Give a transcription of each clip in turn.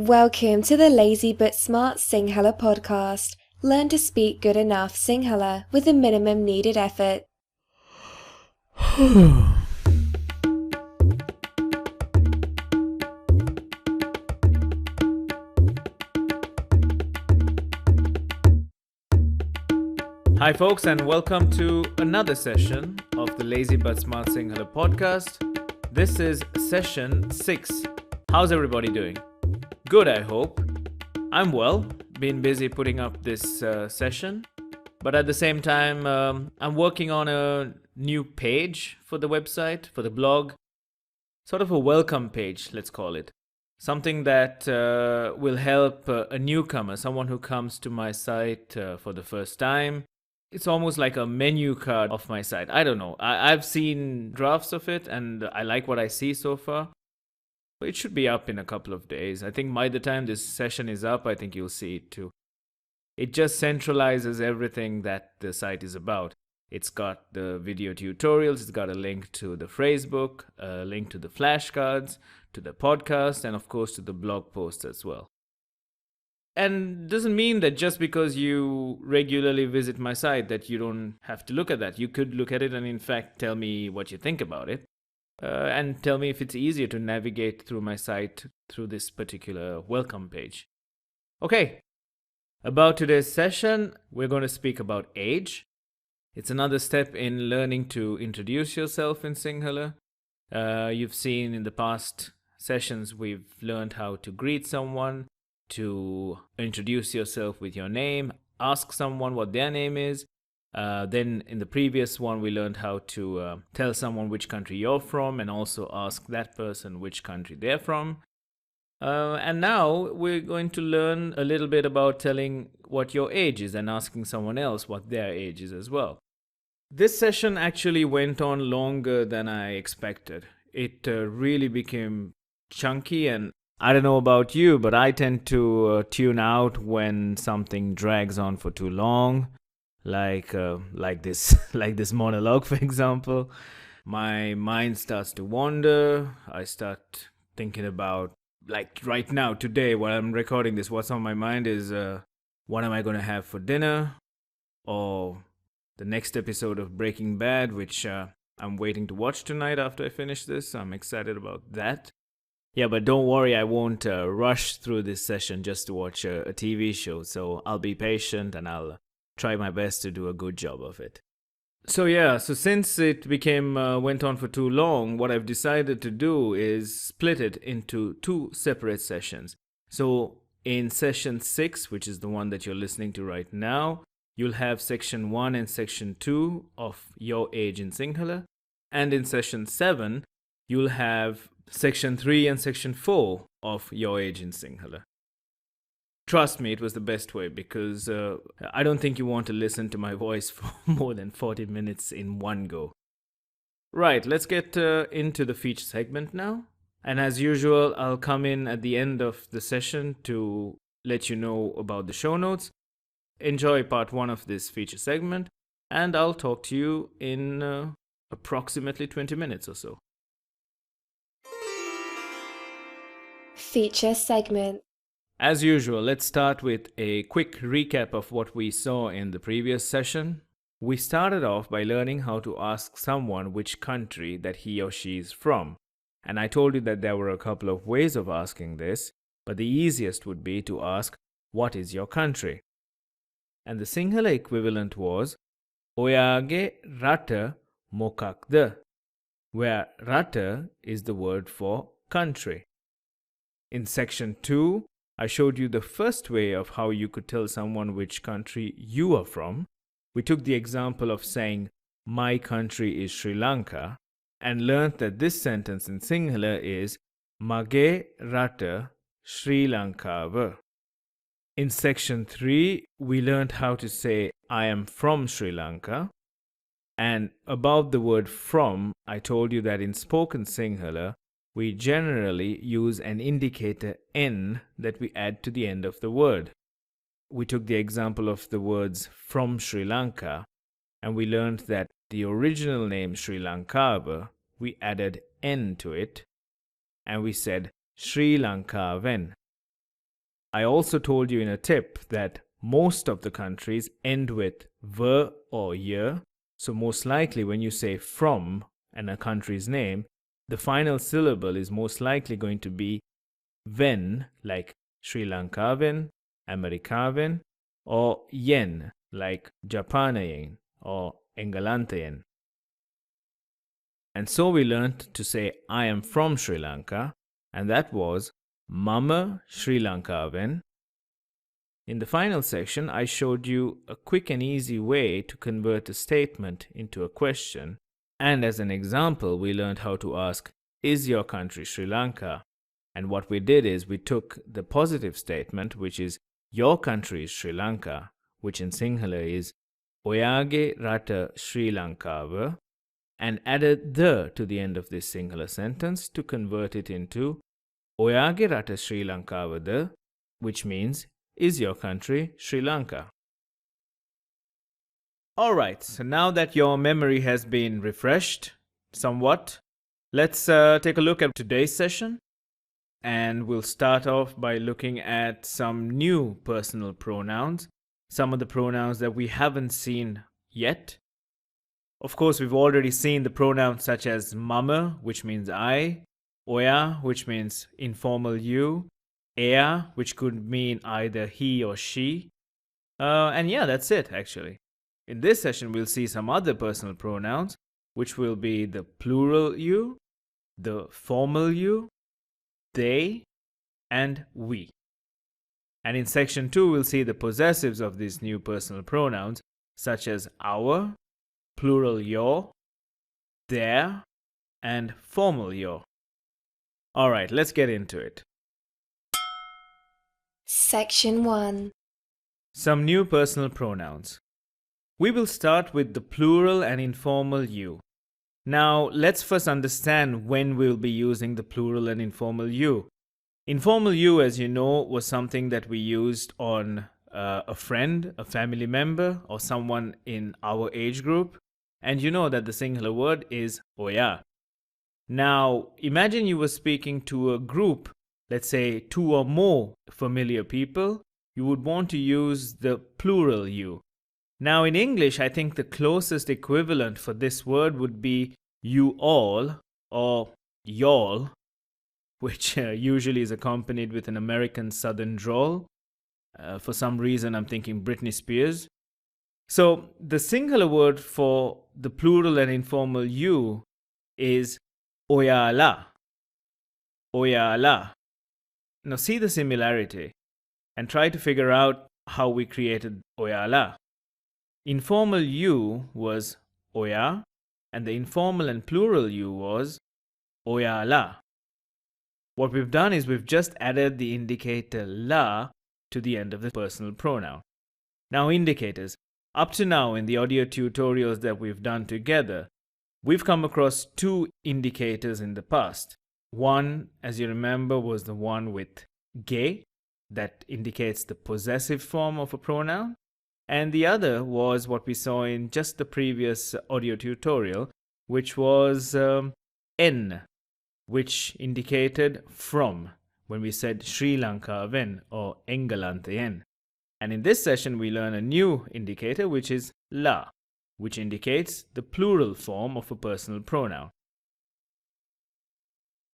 Welcome to the Lazy but Smart Sinhala podcast. Learn to speak good enough Sinhala with a minimum needed effort. Hi folks, and welcome to another session of the Lazy but Smart Sinhala podcast. This is session 6. How's everybody doing? Good, I hope. I'm well. Been busy putting up this session. But at the same time, I'm working on a new page for the website, for the blog. Sort of a welcome page, let's call it. Something that will help a newcomer, someone who comes to my site for the first time. It's almost like a menu card of my site. I don't know. I've seen drafts of it and I like what I see so far. It should be up in a couple of days. I think by the time this session is up, I think you'll see it too. It just centralizes everything that the site is about. It's got the video tutorials, it's got a link to the phrasebook, a link to the flashcards, to the podcast, and of course to the blog post as well. And doesn't mean that just because you regularly visit my site that you don't have to look at that. You could look at it and in fact tell me what you think about it. And tell me if it's easier to navigate through my site through this particular welcome page. Okay, about today's session, we're going to speak about age. It's another step in learning to introduce yourself in Sinhala. You've seen in the past sessions we've learned how to greet someone, to introduce yourself with your name, ask someone what their name is. Then in the previous one, we learned how to tell someone which country you're from and also ask that person which country they're from. And now we're going to learn a little bit about telling what your age is and asking someone else what their age is as well. This session actually went on longer than I expected. It really became chunky, and I don't know about you, but I tend to tune out when something drags on for too long. Like this monologue, for example. My mind starts to wander. I start thinking about, like right now, today, while I'm recording this, what's on my mind is what am I going to have for dinner? Or the next episode of Breaking Bad, which I'm waiting to watch tonight after I finish this. I'm excited about that. Yeah, but don't worry, I won't rush through this session just to watch a TV show. So I'll be patient and I'll try my best to do a good job of it. So since it went on for too long, what I've decided to do is split it into two separate sessions. So in session 6, which is the one that you're listening to right now, you'll have section 1 and section 2 of Your Age in Sinhala. And in session 7, you'll have section 3 and section 4 of Your Age in Sinhala. Trust me, it was the best way because I don't think you want to listen to my voice for more than 40 minutes in one go. Right, let's get into the feature segment now. And as usual, I'll come in at the end of the session to let you know about the show notes. Enjoy part 1 of this feature segment, and I'll talk to you in approximately 20 minutes or so. Feature segment. As usual, let's start with a quick recap of what we saw in the previous session. We started off by learning how to ask someone which country that he or she is from. And I told you that there were a couple of ways of asking this, but the easiest would be to ask, what is your country? And the Sinhala equivalent was, Oyage rata mokakda, where rata is the word for country. In section 2, I showed you the first way of how you could tell someone which country you are from. We took the example of saying, my country is Sri Lanka, and learned that this sentence in Sinhala is, Mage rata Sri Lankawa. In section 3, we learned how to say, I am from Sri Lanka. And about the word from, I told you that in spoken Sinhala, we generally use an indicator N that we add to the end of the word. We took the example of the words from Sri Lanka, and we learned that the original name Sri Lankawa, we added N to it, and we said Sri Lankaven. I also told you in a tip that most of the countries end with ver or year. So most likely when you say from and a country's name, the final syllable is most likely going to be ven, like Sri Lankaven, Amerikaven, or yen, like Japanayen or Engalantayen. And so we learnt to say I am from Sri Lanka, and that was Mama Sri Lankaven. In the final section, I showed you a quick and easy way to convert a statement into a question. And as an example, we learned how to ask, is your country Sri Lanka? And what we did is we took the positive statement, which is your country is Sri Lanka, which in Sinhala is Oyage rata Sri Lankawa, and added the to the end of this Sinhala sentence to convert it into Oyage rata Sri Lankawa the, which means is your country Sri Lanka? Alright, so now that your memory has been refreshed somewhat, let's take a look at today's session. And we'll start off by looking at some new personal pronouns, some of the pronouns that we haven't seen yet. Of course, we've already seen the pronouns such as mama, which means I, oya, which means informal you, ea, which could mean either he or she. And yeah, that's it actually. In this session, we'll see some other personal pronouns, which will be the plural you, the formal you, they, and we. And in section 2, we'll see the possessives of these new personal pronouns, such as our, plural your, their, and formal your. Alright, let's get into it. Section 1. Some new personal pronouns. We will start with the plural and informal you. Now, let's first understand when we'll be using the plural and informal you. Informal you, as you know, was something that we used on a friend, a family member, or someone in our age group. And you know that the singular word is oya. Now, imagine you were speaking to a group, let's say 2 or more familiar people. You would want to use the plural you. Now, in English, I think the closest equivalent for this word would be you all or y'all, which usually is accompanied with an American Southern drawl. For some reason, I'm thinking Britney Spears. So, the singular word for the plural and informal you is oyala. Oyala. Now, see the similarity and try to figure out how we created oyala. Informal you was oya, and the informal and plural you was oyala. What we've done is we've just added the indicator la to the end of the personal pronoun. Now, indicators. Up to now in the audio tutorials that we've done together, we've come across 2 indicators in the past. One, as you remember, was the one with ge, that indicates the possessive form of a pronoun. And the other was what we saw in just the previous audio tutorial, which was N, which indicated from, when we said Sri Lankaven or Engalantayen. And in this session, we learn a new indicator, which is la, which indicates the plural form of a personal pronoun.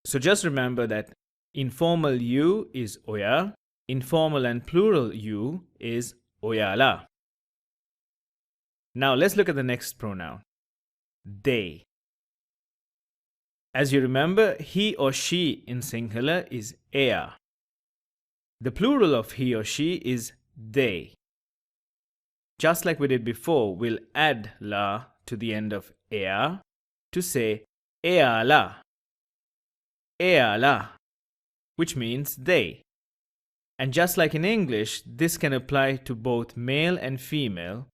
So just remember that informal you is oya, informal and plural you is oyala. Now let's look at the next pronoun, they. As you remember, he or she in Sinhala is ea. The plural of he or she is they. Just like we did before, we'll add la to the end of ea to say eala. Eala, which means they. And just like in English, this can apply to both male and female.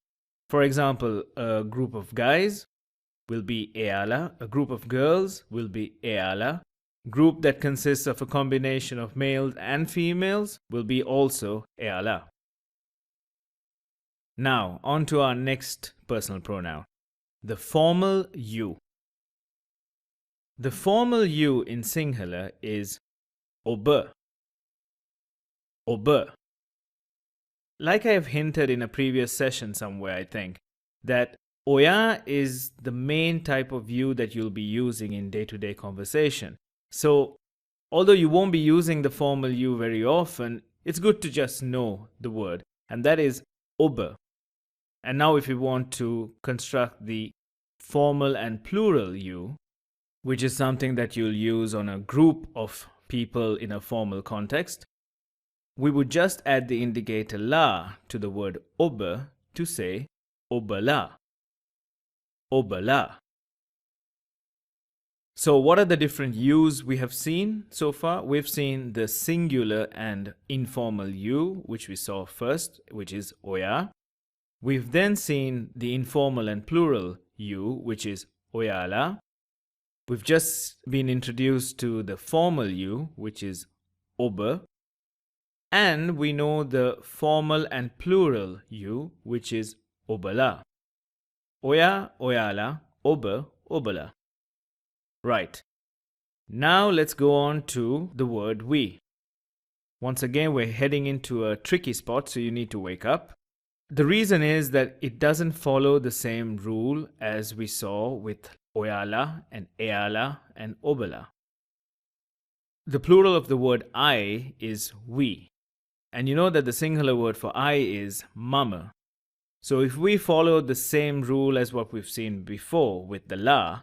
For example, a group of guys will be eala, a group of girls will be eala, group that consists of a combination of males and females will be also eala. Now, on to our next personal pronoun, the formal you. The formal you in Sinhala is oba. ඔබ. Like I have hinted in a previous session somewhere, I think, that oya is the main type of you that you'll be using in day-to-day conversation. So, although you won't be using the formal you very often, it's good to just know the word, and that is oba. And now if we want to construct the formal and plural you, which is something that you'll use on a group of people in a formal context, we would just add the indicator la to the word oba to say obala. Obala. So what are the different yous we have seen so far? We've seen the singular and informal you, which we saw first, which is oya. We've then seen the informal and plural you, which is oyala. We've just been introduced to the formal you, which is oba. And we know the formal and plural you, which is obala. Oya, oyala, oba, obala. Right. Now let's go on to the word we. Once again, we're heading into a tricky spot, so you need to wake up. The reason is that it doesn't follow the same rule as we saw with oyala and eala and obala. The plural of the word I is we. And you know that the singular word for I is mama. So if we follow the same rule as what we've seen before with the la,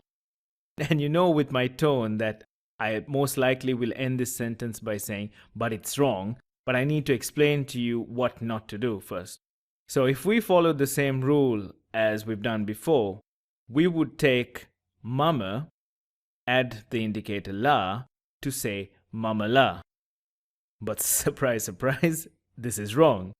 and you know with my tone that I most likely will end this sentence by saying, but it's wrong, but I need to explain to you what not to do first. So if we follow the same rule as we've done before, we would take mama, add the indicator la to say mama la. But surprise, surprise, this is wrong.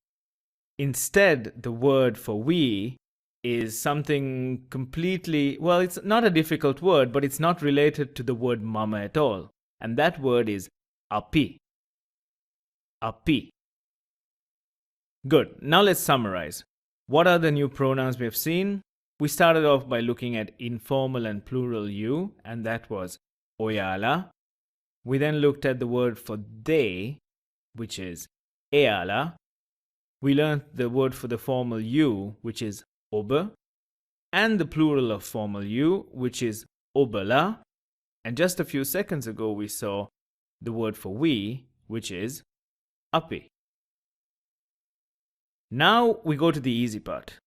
Instead, the word for we is something completely, well, it's not a difficult word, but it's not related to the word mama at all. And that word is api. Api. Good. Now let's summarize. What are the new pronouns we have seen? We started off by looking at informal and plural you, and that was oyala. We then looked at the word for they, which is eala. We learned the word for the formal you, which is oba, and the plural of formal you, which is obala. And just a few seconds ago, we saw the word for we, which is api. Now we go to the easy part,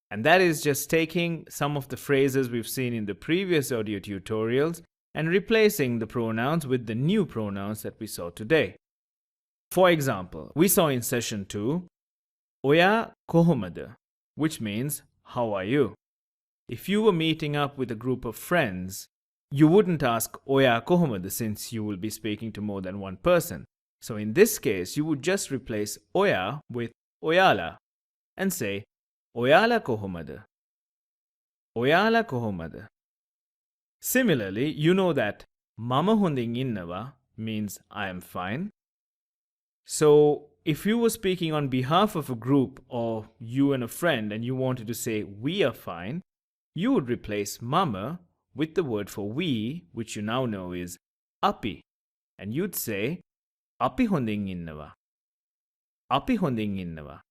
and that is just taking some of the phrases we've seen in the previous audio tutorials and replacing the pronouns with the new pronouns that we saw today. For example, we saw in session 2, Oya kohomada, which means, how are you? If you were meeting up with a group of friends, you wouldn't ask Oya kohomada since you will be speaking to more than one person. So in this case, you would just replace Oya with Oyala and say, Oyala kohomada. Oyala kohomada. Similarly, you know that Mama honding innawa means I am fine. So if you were speaking on behalf of a group or you and a friend and you wanted to say we are fine, you would replace mama with the word for we, which you now know is api. And you'd say api honding innawa. Api honding innawa.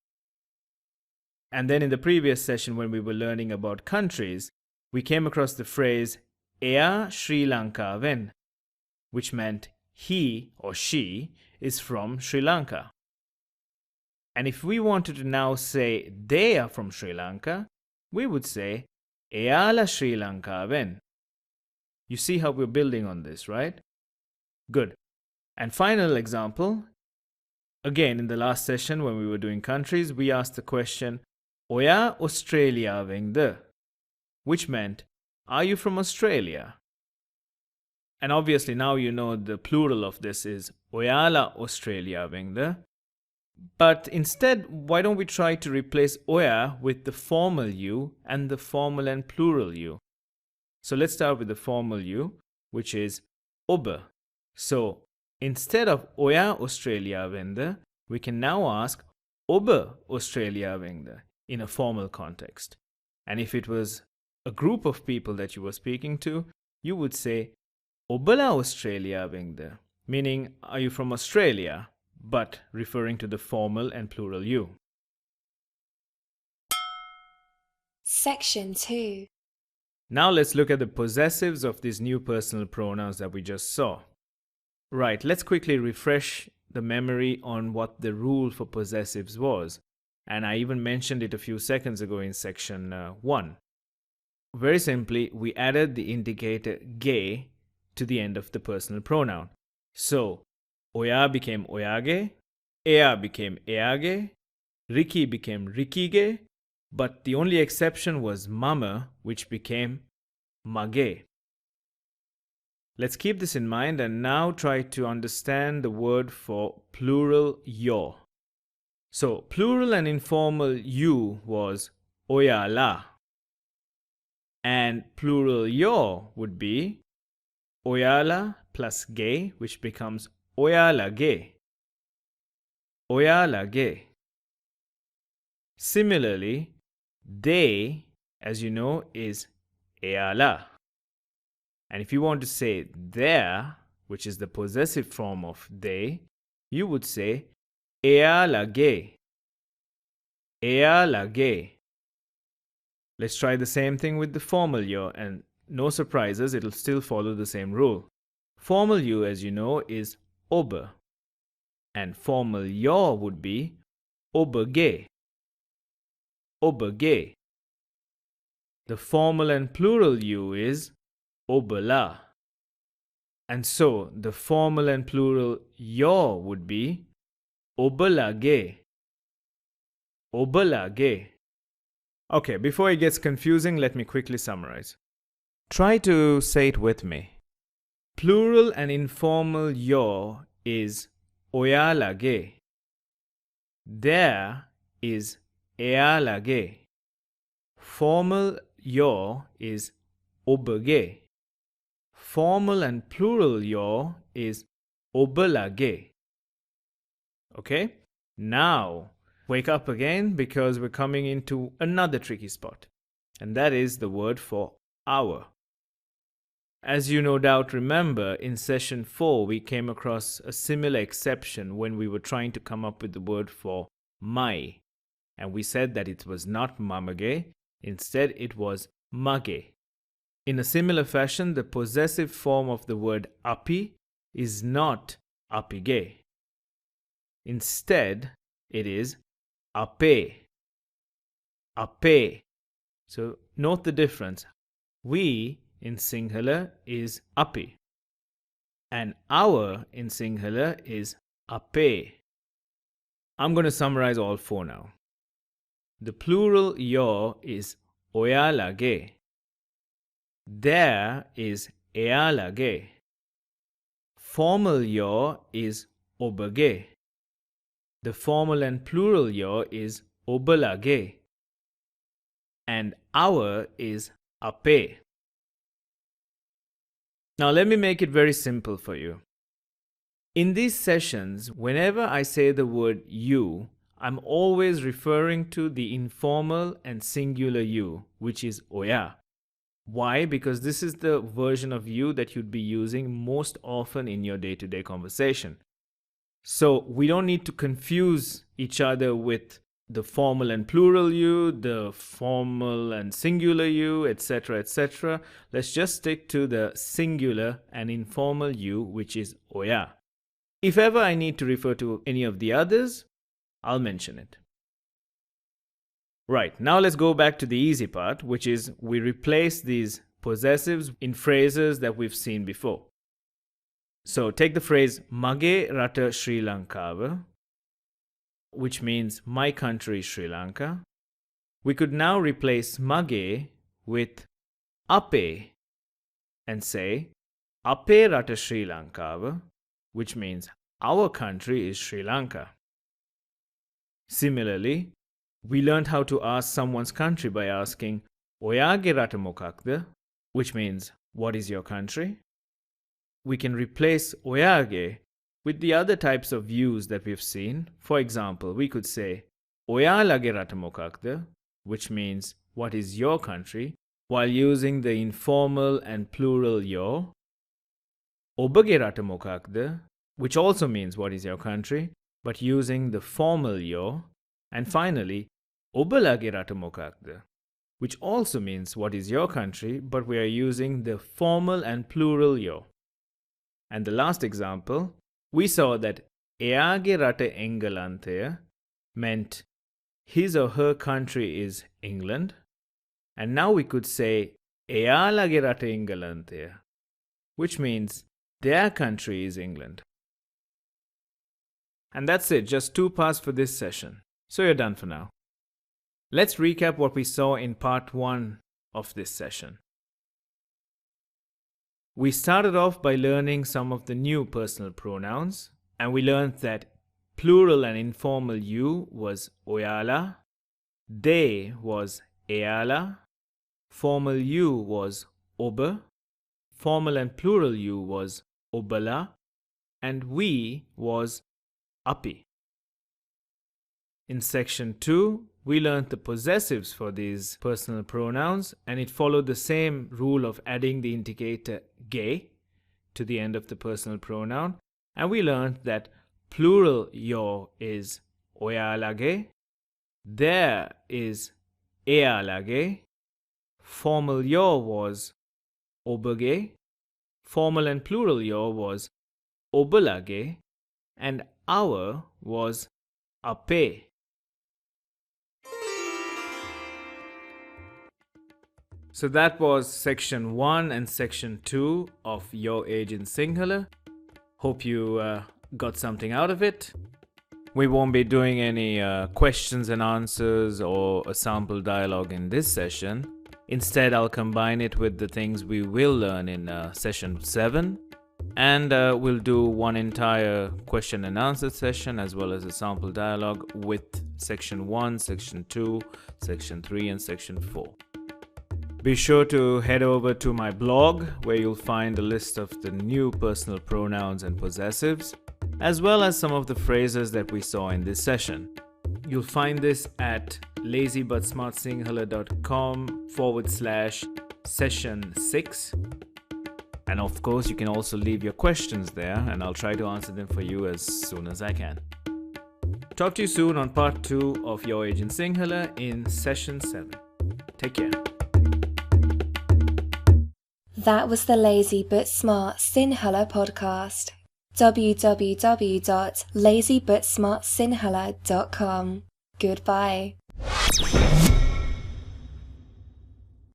And then in the previous session when we were learning about countries, we came across the phrase Eya Sri Lankaven, which meant he or she is from Sri Lanka. And if we wanted to now say they are from Sri Lanka, we would say Eyala Sri Lankaven. You see how we're building on this, right? Good. And final example, again in the last session when we were doing countries, we asked the question Oya Australia vengde, which meant are you from Australia? And obviously now you know the plural of this is Oyala Australia vengde. But instead, why don't we try to replace Oya with the formal you and the formal and plural you? So let's start with the formal you, which is Oba. So instead of Oya Australia vengde, we can now ask Oba Australia vengde in a formal context. And if it was a group of people that you were speaking to, you would say Obala Australia vengde, meaning are you from Australia? but referring to the formal and plural you. Section 2. Now let's look at the possessives of these new personal pronouns that we just saw. Right, let's quickly refresh the memory on what the rule for possessives was. And I even mentioned it a few seconds ago in section 1. Very simply, we added the indicator ge to the end of the personal pronoun. So, oya became oyage, ea became eage, Riki became rikige, but the only exception was mama, which became mage. Let's keep this in mind and now try to understand the word for plural yo. So, plural and informal you was oyala. And plural yo would be oyala plus ge, which becomes oyalage. Oyalage. Similarly, they, as you know, is eala. And if you want to say their, which is the possessive form of they, you would say ealage. Ealage. Let's try the same thing with the formal yo, and no surprises, it'll still follow the same rule. Formal you, as you know, is ober, and formal yo would be oberge. Oberge. The formal and plural you is oberla. And so the formal and plural yo would be oberlage. Oberlage. Okay, before it gets confusing, let me quickly summarize. Try to say it with me. Plural and informal yo is oyalage. There is ealage. Formal yo is oberge. Formal and plural yo is oberlage. Okay? Now, wake up again because we're coming into another tricky spot. And that is the word for hour. As you no doubt remember, in session 4, we came across a similar exception when we were trying to come up with the word for mai. And we said that it was not mamage, instead it was mage. In a similar fashion, the possessive form of the word api is not apige. Instead, it is ape. Ape. So note the difference. We in Sinhala is api, and our in Sinhala is ape. I'm going to summarize all four now. The plural yo is oyalage. There is ealage. Formal yo is oberge. The formal and plural yo is oberlage. And our is ape. Now let me make it very simple for you. In these sessions, whenever I say the word you, I'm always referring to the informal and singular you, which is oya. Why? Because this is the version of you that you'd be using most often in your day-to-day conversation. So we don't need to confuse each other with the formal and plural you, the formal and singular you, etc., etc. Let's just stick to the singular and informal you, which is oya. If ever I need to refer to any of the others, I'll mention it. Right, now let's go back to the easy part, which is we replace these possessives in phrases that we've seen before. So take the phrase Mage Rata Sri Lankava, which means my country is Sri Lanka. We could now replace Mage with Ape and say Ape Rata Sri Lankava, which means our country is Sri Lanka. Similarly, we learned how to ask someone's country by asking Oyage Rata Mokakda, which means what is your country? We can replace Oyage with the other types of views that we've seen. For example, we could say Oyalage Rata Mokakda, which means what is your country, while using the informal and plural yo. Obage Rata Mokakda, which also means what is your country, but using the formal yo. And finally, ඔබලගේ රට මොකක්ද? Which also means what is your country, but we are using the formal and plural yo. And the last example, we saw that එයාගේ රට එංගලන්තය meant his or her country is England. And now we could say එයාලගේ රට එංගලන්තය, which means their country is England. And that's it, just 2 parts for this session. So you're done for now. Let's recap what we saw in part 1 of this session. We started off by learning some of the new personal pronouns, and we learned that plural and informal you was oyala, they was eala, formal you was oba, formal and plural you was obala, and we was api. In section 2, we learned the possessives for these personal pronouns, and it followed the same rule of adding the indicator ge to the end of the personal pronoun. And we learned that plural yo is oyalage, there is ealage, formal yo was obage, formal and plural yo was obalage, and our was ape. So that was section 1 and section 2 of Your Age in Sinhala. Hope you got something out of it. We won't be doing any questions and answers or a sample dialogue in this session. Instead, I'll combine it with the things we will learn in session 7. And we'll do one entire question and answer session as well as a sample dialogue with section 1, section 2, section 3 and section 4. Be sure to head over to my blog where you'll find a list of the new personal pronouns and possessives, as well as some of the phrases that we saw in this session. You'll find this at lazybutsmartsinghala.com/session 6. And of course, you can also leave your questions there and I'll try to answer them for you as soon as I can. Talk to you soon on part 2 of Your Age in Sinhala in session 7. Take care. That was the Lazy but Smart Sinhala podcast. www.lazybutsmartsinhala.com. Goodbye.